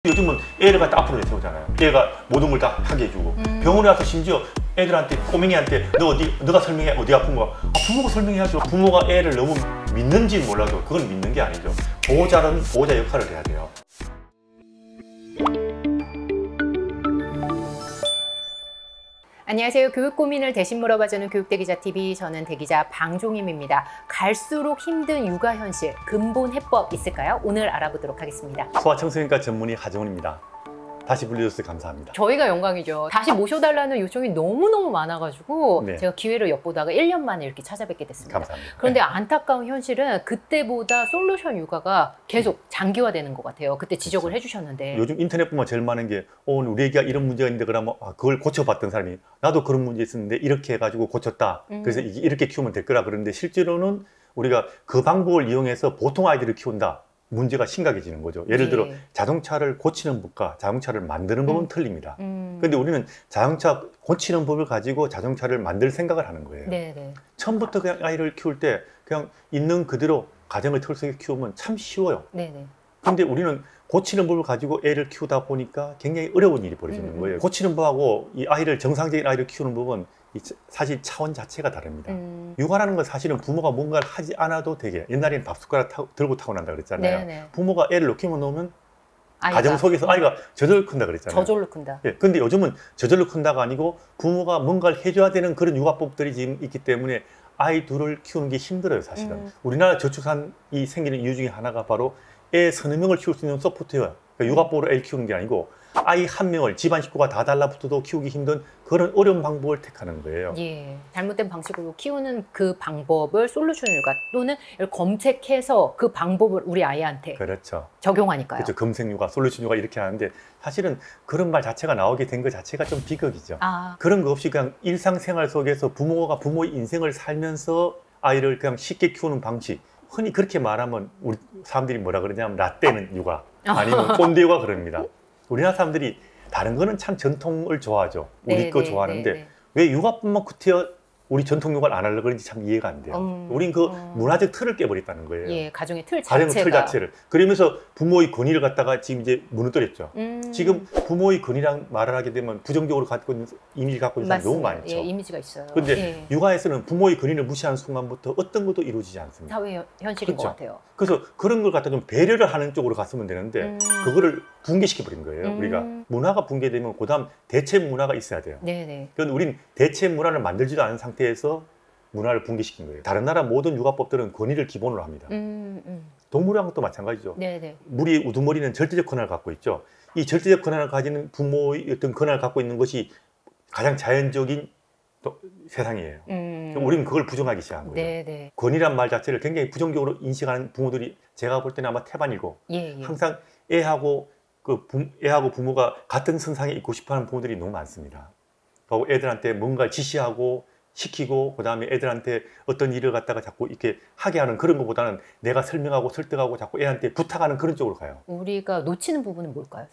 요즘은 애를 갖다 앞으로 내세우잖아요. 애가 모든 걸 다 하게 해주고 병원에 가서 심지어 애들한테 꼬맹이한테 너가 설명해 어디 아픈 거 부모가 설명해야죠. 부모가 애를 너무 믿는지는 몰라도 그건 믿는 게 아니죠. 보호자는 보호자 역할을 해야 돼요. 안녕하세요. 교육 고민을 대신 물어봐주는 교육대기자TV, 저는 대기자 방종임입니다. 갈수록 힘든 육아 현실, 근본 해법 있을까요? 오늘 알아보도록 하겠습니다. 소아청소년과 전문의 하정훈입니다. 다시 불러주셔서 감사합니다. 저희가 영광이죠. 다시 모셔달라는 요청이 너무너무 많아가지고 네. 제가 기회를 엿보다가 1년 만에 이렇게 찾아뵙게 됐습니다. 감사합니다. 그런데 네. 안타까운 현실은 그때보다 솔루션 육아가 계속 장기화되는 것 같아요. 그때 지적을 그렇죠. 해주셨는데. 요즘 인터넷 보면 제일 많은 게 오늘 우리 애기가 이런 문제가 있는데 그러면 그걸 고쳐봤던 사람이 나도 그런 문제 있었는데 이렇게 해가지고 고쳤다. 그래서 이렇게 키우면 될 거라 그러는데 실제로는 우리가 그 방법을 이용해서 보통 아이들을 키운다. 문제가 심각해지는 거죠. 예를 들어 자동차를 고치는 법과 자동차를 만드는 법은 틀립니다. 그런데 우리는 자동차 고치는 법을 가지고 자동차를 만들 생각을 하는 거예요. 네네. 처음부터 그냥 아이를 키울 때 그냥 있는 그대로 가정을 틀 속에 키우면 참 쉬워요. 네네. 근데 우리는 고치는 법을 가지고 애를 키우다 보니까 굉장히 어려운 일이 벌어지는 거예요. 고치는 법하고 이 아이를 정상적인 아이를 키우는 법은 사실 차원 자체가 다릅니다. 육아라는 건 사실은 부모가 뭔가를 하지 않아도 되게, 옛날에는 밥숟가락 들고 타고난다 그랬잖아요. 네네. 부모가 애를 놓기만 놓으면 가정 속에서 아이가 저절로 큰다 그랬잖아요. 저절로 큰다. 예, 근데 요즘은 저절로 큰다가 아니고 부모가 뭔가를 해줘야 되는 그런 육아법들이 지금 있기 때문에 아이 둘을 키우는 게 힘들어요, 사실은. 우리나라 저출산이 생기는 이유 중에 하나가 바로 애 서너 명을 키울 수 있는 소프트웨어. 그러니까 육아법으로 애를 키우는 게 아니고 아이 한 명을 집안 식구가 다 달라붙어도 키우기 힘든 그런 어려운 방법을 택하는 거예요. 예, 잘못된 방식으로 키우는 그 방법을 솔루션 육아 또는 검색해서 그 방법을 우리 아이한테 그렇죠. 적용하니까요. 그렇죠. 검색 육아, 솔루션 육아 이렇게 하는데 사실은 그런 말 자체가 나오게 된 것 자체가 좀 비극이죠. 그런 거 없이 그냥 일상생활 속에서 부모가 부모의 인생을 살면서 아이를 그냥 쉽게 키우는 방식. 흔히 그렇게 말하면 우리 사람들이 뭐라 그러냐면 라떼는 육아 아니면 꼰대 육아 그럽니다. 우리나라 사람들이 다른 거는 참 전통을 좋아하죠. 우리 거 좋아하는데 왜 육아뿐만 구태여 우리 전통 육아를 안 하려고 그런지 참 이해가 안 돼요. 우린 그 문화적 틀을 깨버렸다는 거예요. 예, 가정의 틀 가정의 자체가. 틀 자체를. 그러면서 부모의 권위를 갖다가 지금 이제 무너뜨렸죠. 지금 부모의 권위랑 말을 하게 되면 부정적으로 갖고 있는 이미지를 갖고 있는 사람이 너무 많죠. 예, 이미지가 있어요. 그런데 육아에서는 부모의 권위를 무시하는 순간부터 어떤 것도 이루어지지 않습니다. 사회 현실인 그렇죠. 것 같아요. 그래서 그런 걸 갖다 좀 배려를 하는 쪽으로 갔으면 되는데 그거를 붕괴시켜버린 거예요. 우리가 문화가 붕괴되면 그다음 대체 문화가 있어야 돼요. 네네. 그건 우린 대체 문화를 만들지도 않은 상태에서 문화를 붕괴시킨 거예요. 다른 나라 모든 육아법들은 권위를 기본으로 합니다. 동물이랑도 마찬가지죠. 네네. 우리 우두머리는 절대적 권한을 갖고 있죠. 이 절대적 권한을 가지는 부모의 어떤 권한을 갖고 있는 것이 가장 자연적인 세상이에요. 우리는 그걸 부정하기 시작한 거죠. 네네. 권위란 말 자체를 굉장히 부정적으로 인식하는 부모들이 제가 볼 때는 아마 태반이고 항상 애하고 부모가 같은 선상에 있고 싶어하는 부모들이 너무 많습니다. 그리고 애들한테 뭔가를 지시하고 시키고 그다음에 애들한테 어떤 일을 갖다가 자꾸 이렇게 하게 하는 그런 것보다는 내가 설명하고 설득하고 자꾸 애한테 부탁하는 그런 쪽으로 가요. 우리가 놓치는 부분은 뭘까요?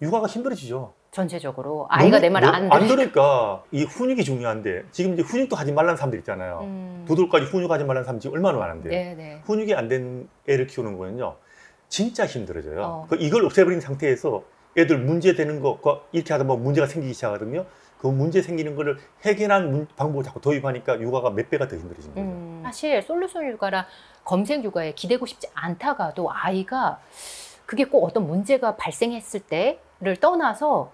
육아가 힘들어지죠. 전체적으로 아이가 내 말 안 들으니까 이 훈육이 중요한데 지금 이제 훈육도 하지 말라는 사람들 있잖아요. 2돌까지 훈육하지 말라는 사람 지금 얼마나 많은데요. 네네. 훈육이 안 된 애를 키우는 거는요 진짜 힘들어져요. 이걸 없애버린 상태에서 애들 문제 되는 거 이렇게 하다 보면 문제가 생기기 시작하거든요. 그 문제 생기는 거를 해결하는 방법을 자꾸 도입하니까 육아가 몇 배가 더 힘들어진 거죠. 사실 솔루션 육아라 검색 육아에 기대고 싶지 않다가도 아이가 그게 꼭 어떤 문제가 발생했을 때를 떠나서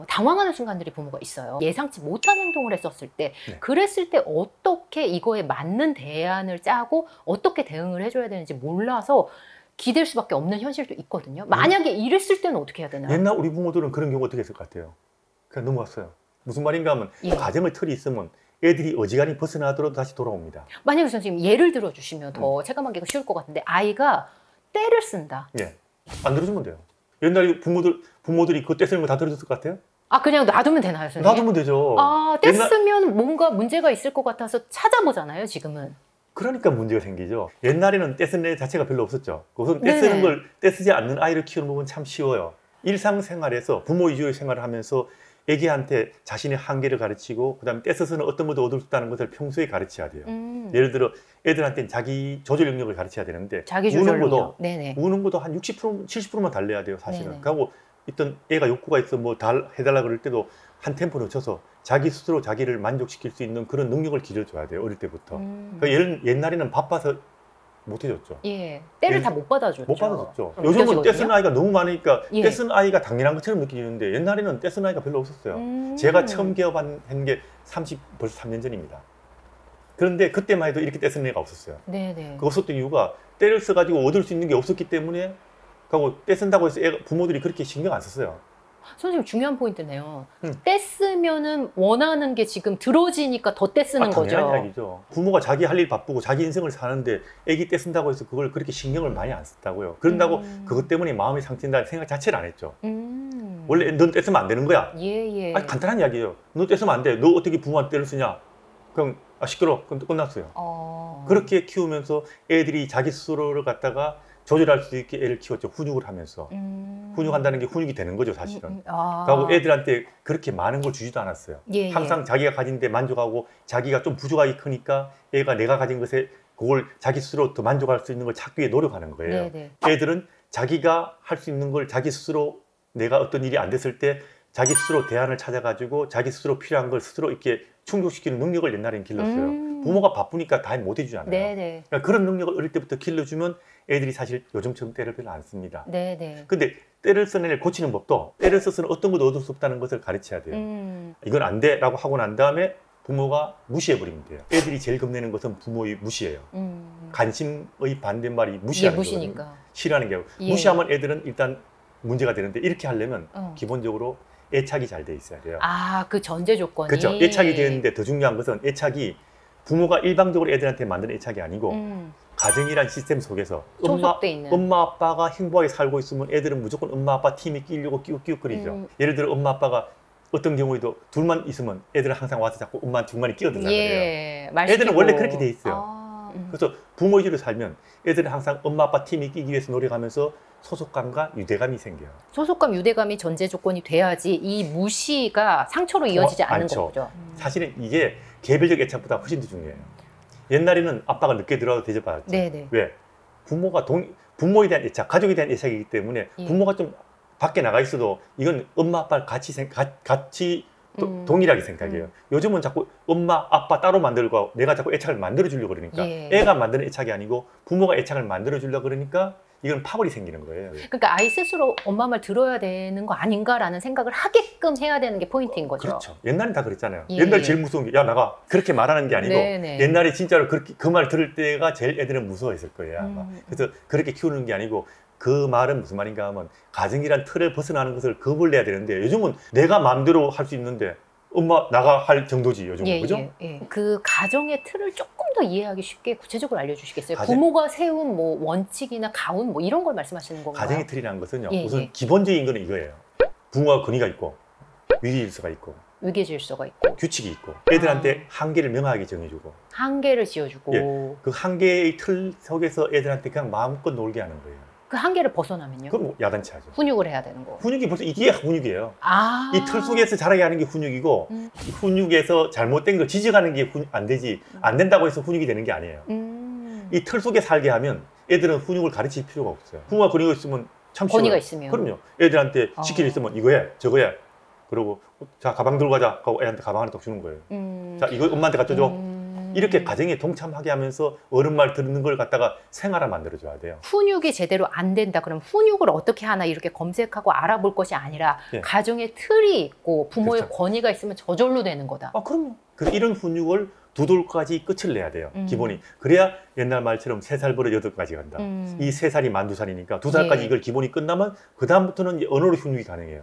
당황하는 순간들이 부모가 있어요. 예상치 못한 행동을 했었을 때 그랬을 때 어떻게 이거에 맞는 대안을 짜고 어떻게 대응을 해줘야 되는지 몰라서 기댈 수밖에 없는 현실도 있거든요. 만약에 이랬을 때는 어떻게 해야 되나요? 옛날 우리 부모들은 그런 경우 어떻게 했을 것 같아요? 그냥 넘어갔어요. 무슨 말인가 하면 가정의 틀이 있으면 애들이 어지간히 벗어나더라도 다시 돌아옵니다. 만약에 선생님 예를 들어 주시면 더 체감하기가 쉬울 것 같은데 아이가 때를 쓴다. 안 들어주면 돼요. 옛날에 부모들이 그 떼 쓰는 거 다 들어줬을 것 같아요? 그냥 놔두면 되나요, 선생님? 놔두면 되죠. 떼 쓰면 뭔가 문제가 있을 것 같아서 찾아보잖아요, 지금은. 그러니까 문제가 생기죠. 옛날에는 떼 쓰는 애 자체가 별로 없었죠. 우선 떼 쓰는 걸 떼 쓰지 않는 아이를 키우는 법은 참 쉬워요. 일상생활에서 부모 위주의 생활을 하면서 애기한테 자신의 한계를 가르치고 그다음에 떼서서는 어떤 것도 얻을 수 있다는 것을 평소에 가르쳐야 돼요. 예를 들어 애들한테는 자기 조절 능력을 가르쳐야 되는데 자기 조절 능력. 우는 것도 한 60%, 70%만 달래야 돼요, 사실은. 네네. 그리고 어떤 애가 욕구가 있어 뭐 해달라 그럴 때도 한 템포 늦춰서 자기 스스로 자기를 만족시킬 수 있는 그런 능력을 기르줘야 돼요, 어릴 때부터. 그러니까 옛날에는 바빠서 못 해줬죠. 예, 때를 다 못 받아줬죠. 못 받아줬죠. 요즘은 떼쓰는 아이가 너무 많으니까 떼쓰는 아이가 당연한 것처럼 느껴지는데 옛날에는 떼쓰는 아이가 별로 없었어요. 제가 처음 개업한 게 벌써 3년 전입니다. 그런데 그때만 해도 이렇게 떼쓰는 애가 없었어요. 네네. 그 없었던 이유가 때를 써가지고 얻을 수 있는 게 없었기 때문에 그리고 떼쓴다고 해서 부모들이 그렇게 신경 안 썼어요. 선생님 중요한 포인트네요. 떼쓰면은 원하는 게 지금 들어지니까 더 떼쓰는 거죠. 당연한 이야기죠. 부모가 자기 할 일 바쁘고 자기 인생을 사는데 애기 떼쓴다고 해서 그걸 그렇게 신경을 많이 안 썼다고요. 그런다고 그것 때문에 마음이 상친다는 생각 자체를 안 했죠. 원래 넌 떼쓰면 안 되는 거야. 예. 아니, 간단한 이야기예요. 너 떼쓰면 안 돼. 너 어떻게 부모한테 때를 쓰냐. 그럼 시끄러워. 그럼 끝났어요. 그렇게 키우면서 애들이 자기 스스로를 갖다가 조절할 수 있게 애를 키웠죠. 훈육을 하면서. 훈육한다는 게 훈육이 되는 거죠, 사실은. 그리고 애들한테 그렇게 많은 걸 주지도 않았어요. 항상 자기가 가진 데 만족하고 자기가 좀 부족하게 크니까 애가 내가 가진 것에 그걸 자기 스스로 더 만족할 수 있는 걸 찾기 위해 노력하는 거예요. 애들은 자기가 할 수 있는 걸 자기 스스로 내가 어떤 일이 안 됐을 때 자기 스스로 대안을 찾아가지고 자기 스스로 필요한 걸 스스로 이렇게 충족시키는 능력을 옛날에는 길렀어요. 부모가 바쁘니까 다 못 해주잖아요. 그러니까 그런 능력을 어릴 때부터 길러주면 애들이 사실 요즘처럼 때를 별로 안 씁니다. 근데 때를 쓰는 애를 고치는 법도 때를 써서는 어떤 것도 얻을 수 없다는 것을 가르쳐야 돼요. 이건 안 돼 라고 하고 난 다음에 부모가 무시해버리면 돼요. 애들이 제일 겁내는 것은 부모의 무시예요. 관심의 반대말이 무시하는 거거든요. 싫어하는 게 아니고 무시하면 애들은 일단 문제가 되는데 이렇게 하려면 기본적으로 애착이 잘 돼 있어야 돼요. 그 전제 조건이. 그렇죠. 애착이 되는데 더 중요한 것은 애착이 부모가 일방적으로 애들한테 만든 애착이 아니고 가정이란 시스템 속에서 엄마 아빠가 행복하게 살고 있으면 애들은 무조건 엄마 아빠 팀이 끼려고 끼우끼우거리죠. 예를 들어 엄마 아빠가 어떤 경우에도 둘만 있으면 애들은 항상 와서 자꾸 엄마 둘만이 끼어든단 말이에요. 애들은 원래 그렇게 돼 있어요. 그래서 부모의식으로 살면 애들은 항상 엄마 아빠 팀이 끼기 위해서 노력하면서 소속감과 유대감이 생겨요. 소속감, 유대감이 전제 조건이 돼야지 이 무시가 상처로 이어지지 않는 거죠. 사실은 이게 개별적 애착보다 훨씬 더 중요해요. 옛날에는 아빠가 늦게 들어와도 대접받았죠. 왜? 부모에 대한 애착, 가족에 대한 애착이기 때문에 부모가 좀 밖에 나가 있어도 이건 엄마 아빠를 같이 동일하게 생각해요. 요즘은 자꾸 엄마 아빠 따로 만들고 내가 자꾸 애착을 만들어 주려고 그러니까 애가 만드는 애착이 아니고 부모가 애착을 만들어 주려고 그러니까 이건 파벌이 생기는 거예요. 그러니까 아이 스스로 엄마 말 들어야 되는 거 아닌가라는 생각을 하게끔 해야 되는 게 포인트인 거죠. 그렇죠. 옛날엔 다 그랬잖아요. 옛날에 제일 무서운 게 야 나가 그렇게 말하는 게 아니고 옛날에 진짜로 그렇게 그 말 들을 때가 제일 애들은 무서워했을 거예요. 아마. 그래서 그렇게 키우는 게 아니고 그 말은 무슨 말인가 하면 가정이란 틀을 벗어나는 것을 겁을 내야 되는데 요즘은 내가 마음대로 할 수 있는데 엄마 나가 할 정도지 요즘은. 그죠? 그 가정의 틀을 조금 더 이해하기 쉽게 구체적으로 알려주시겠어요? 부모가 세운 뭐 원칙이나 가훈 뭐 이런 걸 말씀하시는 건가요? 가정의 틀이라는 것은요. 우선 기본적인 거는 이거예요. 부모가 권위가 있고 위계 질서가 있고 규칙이 있고 애들한테 한계를 명확하게 정해주고 한계를 지어주고 그 한계의 틀 속에서 애들한테 그냥 마음껏 놀게 하는 거예요. 그 한계를 벗어나면요? 그럼 뭐 야단치 하죠. 훈육을 해야 되는 거. 훈육이 벌써 이게 훈육이에요. 이 틀 속에서 자라게 하는 게 훈육이고 이 훈육에서 잘못된 걸 지적하는 게 안 되지 안 된다고 해서 훈육이 되는 게 아니에요. 이 틀 속에 살게 하면 애들은 훈육을 가르칠 필요가 없어요. 부모가 권위가 있으면 참 쉬워요. 권위가 있으면. 그럼요. 애들한테 시킬 일 있으면 이거 해 저거 해. 그리고 자 가방 들고 가자 하고 애한테 가방 하나 딱 주는 거예요. 자 이거 엄마한테 갖다 줘. 이렇게 가정에 동참하게 하면서 어른 말 듣는 걸 갖다가 생활화 만들어줘야 돼요. 훈육이 제대로 안 된다. 그럼 훈육을 어떻게 하나 이렇게 검색하고 알아볼 것이 아니라 가정의 틀이 있고 부모의 권위가 있으면 저절로 되는 거다. 그럼요. 이런 훈육을 두 돌까지 끝을 내야 돼요. 기본이. 그래야 옛날 말처럼 3살 버릇 8까지 간다. 이 3살이 만 2살이니까 2살까지 이걸 기본이 끝나면 그 다음부터는 이제 언어로 훈육이 가능해요.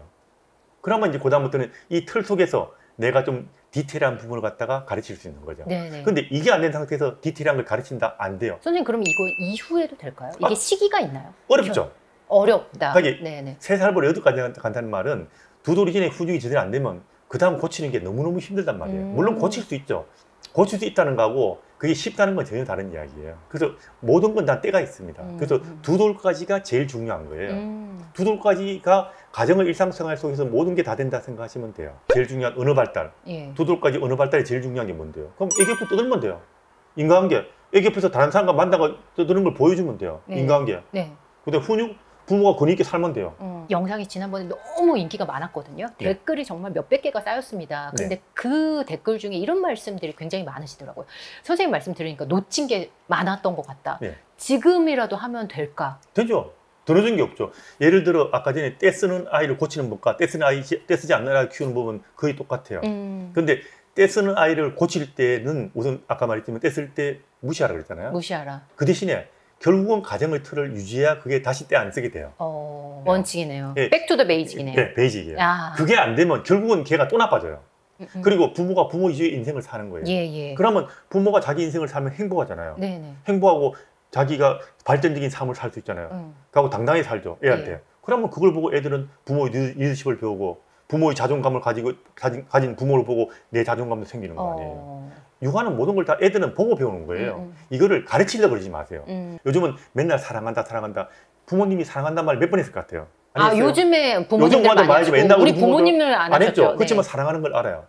그러면 이제 그 다음부터는 이 틀 속에서 내가 좀 디테일한 부분을 갖다가 가르칠 수 있는 거죠. 근데 이게 안 된 상태에서 디테일한 걸 가르친다? 안 돼요. 선생님 그럼 이거 이후에도 될까요? 이게 시기가 있나요? 어렵죠. 어렵다. 3살 버릇 8까지 간다는 말은 두 돌 이전에 훈육이 제대로 안 되면 그 다음 고치는 게 너무너무 힘들단 말이에요. 물론 고칠 수 있죠. 고칠 수 있다는 거하고 그게 쉽다는 건 전혀 다른 이야기예요. 그래서 모든 건 다 때가 있습니다. 그래서 두 돌까지가 제일 중요한 거예요. 두 돌까지가 가정의 일상생활 속에서 모든 게 다 된다 생각하시면 돼요. 제일 중요한 언어 발달. 예. 두 돌까지 언어 발달이 제일 중요한 게 뭔데요? 그럼 애기 옆에 떠들면 돼요. 인간관계. 애기 옆에서 다른 사람과 만나고 떠드는 걸 보여주면 돼요. 네. 인간관계. 네. 그다음에 훈육, 부모가 권위 있게 살면 돼요. 영상이 지난번에 너무 인기가 많았거든요. 네. 댓글이 정말 몇백 개가 쌓였습니다. 근데 네. 그 댓글 중에 이런 말씀들이 굉장히 많으시더라고요. 선생님 말씀 들으니까 놓친 게 많았던 것 같다. 네. 지금이라도 하면 될까? 되죠. 들어준 게 없죠. 예를 들어 아까 전에 떼쓰는 아이를 고치는 법과 떼쓰지 않는 아이를 키우는 법은 거의 똑같아요. 근데 떼쓰는 아이를 고칠 때는 우선 아까 말했지만 떼쓸 때 무시하라 그랬잖아요. 무시하라. 그 대신에 결국은 가정의 틀을 유지해야 그게 다시 때 안 쓰게 돼요. 원칙이네요. 예. 백투더 베이직이네요. 네, 베이직이에요. 아. 그게 안 되면 결국은 걔가 또 나빠져요. 그리고 부모가 부모 위주의 인생을 사는 거예요. 예. 그러면 부모가 자기 인생을 살면 행복하잖아요. 네네. 행복하고 자기가 발전적인 삶을 살 수 있잖아요. 그리고 당당히 살죠, 애한테. 예. 그러면 그걸 보고 애들은 부모의 리더십을 배우고 부모의 자존감을 가진 부모를 보고 내 자존감도 생기는 거 아니에요. 육아는 모든 걸 다 애들은 보고 배우는 거예요. 이거를 가르치려고 그러지 마세요. 요즘은 맨날 사랑한다. 부모님이 사랑한다는 말 몇 번 했을 것 같아요. 요즘에 부모님들 요즘 많이 하시고 옛날 우리 부모님을 안 하셨죠. 했죠. 네. 그렇지만 사랑하는 걸 알아요.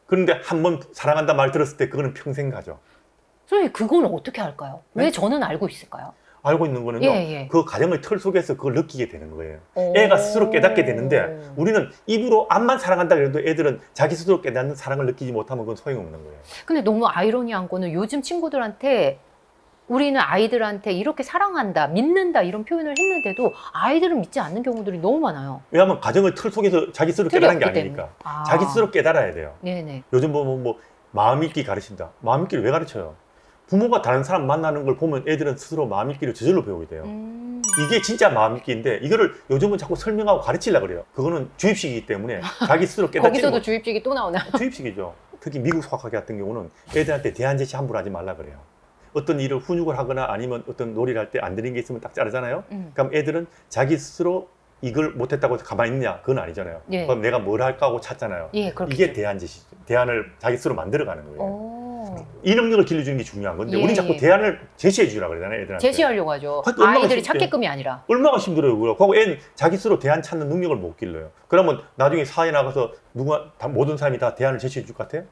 그런데 한 번 사랑한다 말 들었을 때 그거는 평생 가죠. 선생님 그건 어떻게 할까요? 네? 왜 저는 알고 있을까요? 알고 있는 거는요. 예. 그 가정의 틀 속에서 그걸 느끼게 되는 거예요. 애가 스스로 깨닫게 되는데 우리는 입으로 암만 사랑한다 그래도 애들은 자기 스스로 깨닫는 사랑을 느끼지 못하면 그건 소용없는 거예요. 근데 너무 아이러니한 거는 요즘 친구들한테 우리는 아이들한테 이렇게 사랑한다, 믿는다 이런 표현을 했는데도 아이들은 믿지 않는 경우들이 너무 많아요. 왜냐하면 가정의 틀 속에서 자기 스스로 깨닫는 게 아니니까. 자기 스스로 깨달아야 돼요. 네네. 요즘 보면 뭐 마음 읽기 가르친다. 마음 읽기를 왜 가르쳐요? 부모가 다른 사람 만나는 걸 보면 애들은 스스로 마음 읽기를 저절로 배우게 돼요. 이게 진짜 마음 읽기인데 이거를 요즘은 자꾸 설명하고 가르치려고 그래요. 그거는 주입식이기 때문에 자기 스스로 깨닫지 거기서도 주입식이 또 나오나요? 주입식이죠. 특히 미국 소아학회 같은 경우는 애들한테 대안 제시 함부로 하지 말라 그래요. 어떤 일을 훈육을 하거나 아니면 어떤 놀이를 할 때 안 되는 게 있으면 딱 자르잖아요. 그럼 애들은 자기 스스로 이걸 못했다고 해서 가만히 있냐? 그건 아니잖아요. 예. 그럼 내가 뭘 할까 하고 찾잖아요. 예, 이게 대안 제시죠. 대안을 자기 스스로 만들어가는 거예요. 이 능력을 길러주는 게 중요한 건데 우리는 자꾸 대안을 제시해 주라 그러잖아요. 애들한테. 제시하려고 하죠. 얼마나 아이들이 찾게끔이 아니라. 얼마나 힘들어요. 그리고 애는 자기 스스로 대안 찾는 능력을 못 길러요. 그러면 나중에 사회에 나가서 모든 사람이 다 대안을 제시해 줄 것 같아요?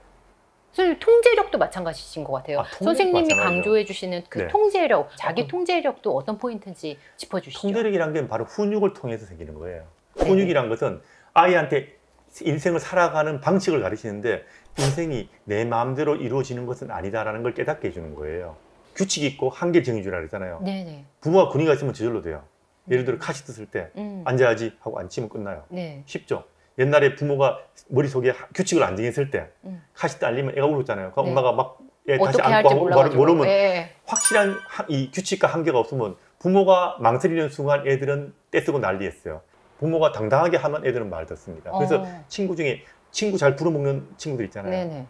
선생님 통제력도 마찬가지신 것 같아요. 선생님이 마찬가지죠. 강조해 주시는 그 네. 통제력, 자기 통제력도 어떤 포인트인지 짚어주시죠. 통제력이란 게 바로 훈육을 통해서 생기는 거예요. 훈육이란 것은 아이한테 인생을 살아가는 방식을 가르치는데 인생이 내 마음대로 이루어지는 것은 아니다라는 걸 깨닫게 해주는 거예요. 규칙이 있고 한계 정해주라 그러잖아요. 네네. 부모가 권위가 있으면 저절로 돼요. 예를 들어 카시트 쓸 때 앉아야지 하고 앉히면 끝나요. 네. 쉽죠? 옛날에 부모가 머릿속에 규칙을 안 정했을 때 카시트 알리면 애가 울었잖아요. 그럼 네. 엄마가 막 애 다시 어떻게 안고 할지 하고 모르면 네. 확실한 이 규칙과 한계가 없으면 부모가 망설이는 순간 애들은 떼쓰고 난리했어요. 부모가 당당하게 하면 애들은 말 듣습니다. 그래서 친구 중에 친구 잘 부려먹는 친구들 있잖아요. 네네.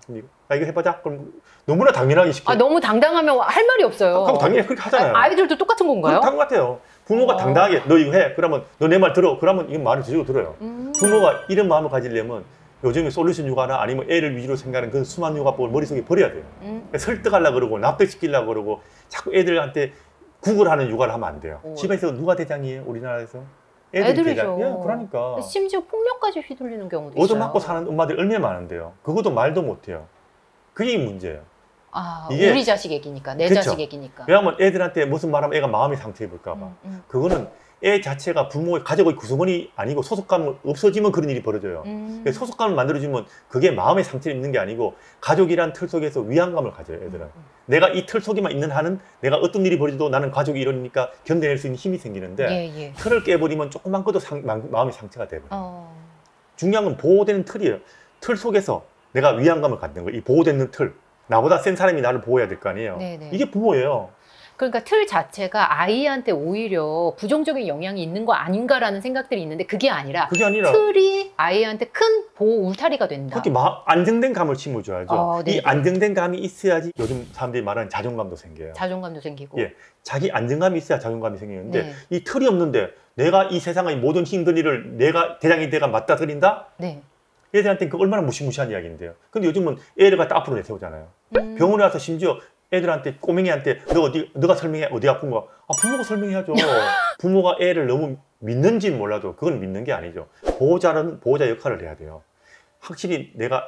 이거 해보자. 그럼 너무나 당연하게 시켜요. 너무 당당하면 할 말이 없어요. 그럼 당연히 그렇게 하잖아요. 아이들도 똑같은 건가요? 그렇다는 것 같아요. 부모가 당당하게 너 이거 해. 그러면 너 내 말 들어. 그러면 이건 말을 저절로 들어요. 부모가 이런 마음을 가지려면 요즘에 솔루션 육아나 아니면 애를 위주로 생각하는 그런 수만 육아법을 머릿속에 버려야 돼요. 설득하려고 그러고 납득시키려고 그러고 자꾸 애들한테 구걸하는 육아를 하면 안 돼요. 집에서 누가 대장이에요? 우리나라에서? 애들이죠. 대장. 예, 그러니까. 심지어 폭력까지 휘둘리는 경우도 있어요. 얻어맞고 사는 엄마들이 얼마나 많은데요. 그것도 말도 못해요. 그게 문제예요. 이게 우리 자식 얘기니까, 내 그쵸? 자식 얘기니까. 왜냐하면 애들한테 무슨 말하면 애가 마음이 상처입을까 봐. 그거는 애 자체가 부모의 가족의 구성원이 아니고 소속감 없어지면 그런 일이 벌어져요. 소속감을 만들어주면 그게 마음의 상처를 입는 게 아니고 가족이란 틀 속에서 위안감을 가져요. 애들은. 내가 이 틀 속에만 있는 한은 내가 어떤 일이 벌어져도 나는 가족이 이러니까 견뎌낼 수 있는 힘이 생기는데 틀을 깨버리면 조그만 것도 마음의 상처가 돼버려요. 중요한 건 보호되는 틀이에요. 틀 속에서 내가 위안감을 갖는 거예요. 이 보호되는 틀. 나보다 센 사람이 나를 보호해야 될 거 아니에요. 네네. 이게 부모예요. 그러니까 틀 자체가 아이한테 오히려 부정적인 영향이 있는 거 아닌가라는 생각들이 있는데 그게 아니라 틀이 아이한테 큰 보호 울타리가 된다. 그렇게 안정된 감을 심어줘야죠. 이 안정된 감이 있어야지 요즘 사람들이 말하는 자존감도 생겨요. 자존감도 생기고. 예, 자기 안정감이 있어야 자존감이 생기는데 이 틀이 없는데 내가 이 세상의 모든 힘든 일을 내가 대장이 내가 맞닥뜨린다? 네. 애들한테는 그 얼마나 무시무시한 이야기인데요. 근데 요즘은 애를 갖다 앞으로 내세우잖아요. 병원에 와서 심지어 애들한테 꼬맹이한테 너가 설명해 어디 아픈 거? 아 부모가 설명해야죠. 부모가 애를 너무 믿는지는 몰라도 그건 믿는 게 아니죠. 보호자는 보호자 역할을 해야 돼요. 확실히 내가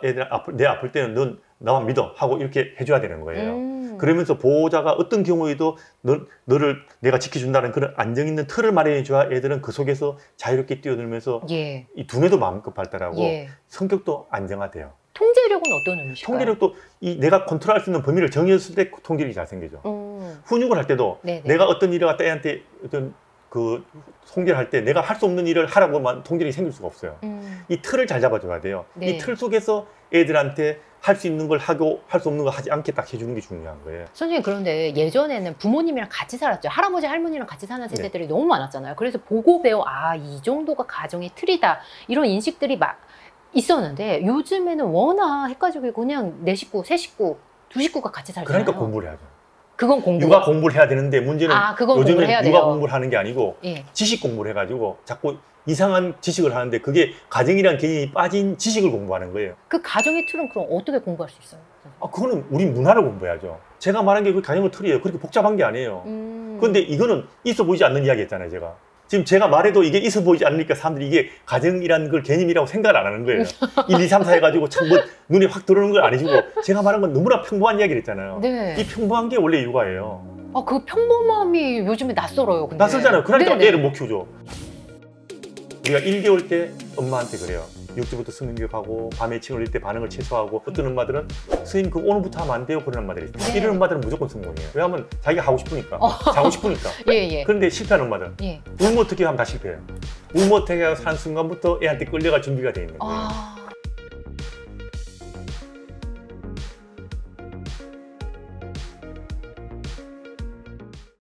내 아플 때는 넌 나만 믿어 하고 이렇게 해줘야 되는 거예요. 그러면서 보호자가 어떤 경우에도 너를 내가 지켜준다는 그런 안정 있는 틀을 마련해 줘야 애들은 그 속에서 자유롭게 뛰어들면서 예. 이 두뇌도 마음껏 발달하고 예. 성격도 안정화돼요. 통제력은 어떤 의미실까요? 통제력도 내가 컨트롤할 수 있는 범위를 정했을 때 통제력이 잘 생기죠. 훈육을 할 때도 네네. 내가 어떤 일을 갖다 애한테 어떤 그 통제를 할 때 내가 할 수 없는 일을 하라고만 통제력이 생길 수가 없어요. 이 틀을 잘 잡아줘야 돼요. 네. 이 틀 속에서 애들한테 할 수 있는 걸 하고 할 수 없는 걸 하지 않게 딱 해주는 게 중요한 거예요. 선생님, 그런데 예전에는 부모님이랑 같이 살았죠. 할아버지 할머니랑 같이 사는 세대들이 너무 많았잖아요. 그래서 보고 배워 이 정도가 가정의 틀이다 이런 인식들이 막 있었는데 요즘에는 워낙 헷가지고 그냥 내 식구, 세 식구, 두 식구가 같이 살잖아요. 그러니까 공부를 해야죠. 그건 공부. 육아 공부를 해야 되는데 문제는 그건 공부를 해야 요즘은 돼요. 육아 공부를 하는 게 아니고 예. 지식 공부를 해가지고 자꾸 이상한 지식을 하는데 그게 가정이라는 개념이 빠진 지식을 공부하는 거예요. 그 가정의 틀은 그럼 어떻게 공부할 수 있어요? 그거는 우리 문화를 공부해야죠. 제가 말한 게 그 가정의 틀이에요. 그렇게 복잡한 게 아니에요. 그런데 이거는 있어 보이지 않는 이야기 했잖아요, 제가. 지금 제가 말해도 이게 있어 보이지 않으니까 사람들이 이게 가정이라는 걸 개념이라고 생각을 안 하는 거예요. 1, 2, 3, 4 해가지고 참 뭐 눈에 확 들어오는 걸 아니시고 제가 말한 건 너무나 평범한 이야기를 했잖아요. 네. 이 평범한 게 원래 육아예요. 그 평범함이 요즘에 낯설어요. 근데. 낯설잖아요. 그러니까 네네. 애를 못 키우죠. 우리가 1개월 때 엄마한테 그래요. 6주부터 수면교육하고 밤에 침 흘릴 때 반응을 최소화하고 어떤 엄마들은 선생님 그 오늘부터 하면 안 돼요 그런 엄마들이 있어요. 네. 이런 엄마들은 무조건 성공이에요. 왜냐하면 자기가 하고 싶으니까 자고 싶으니까. 예. 그런데 실패하는 엄마들 예. 울면 어떻게 하면 다 실패해요. 울면 어떻게 하면 사는 순간부터 애한테 끌려갈 준비가 돼 있는 거예요.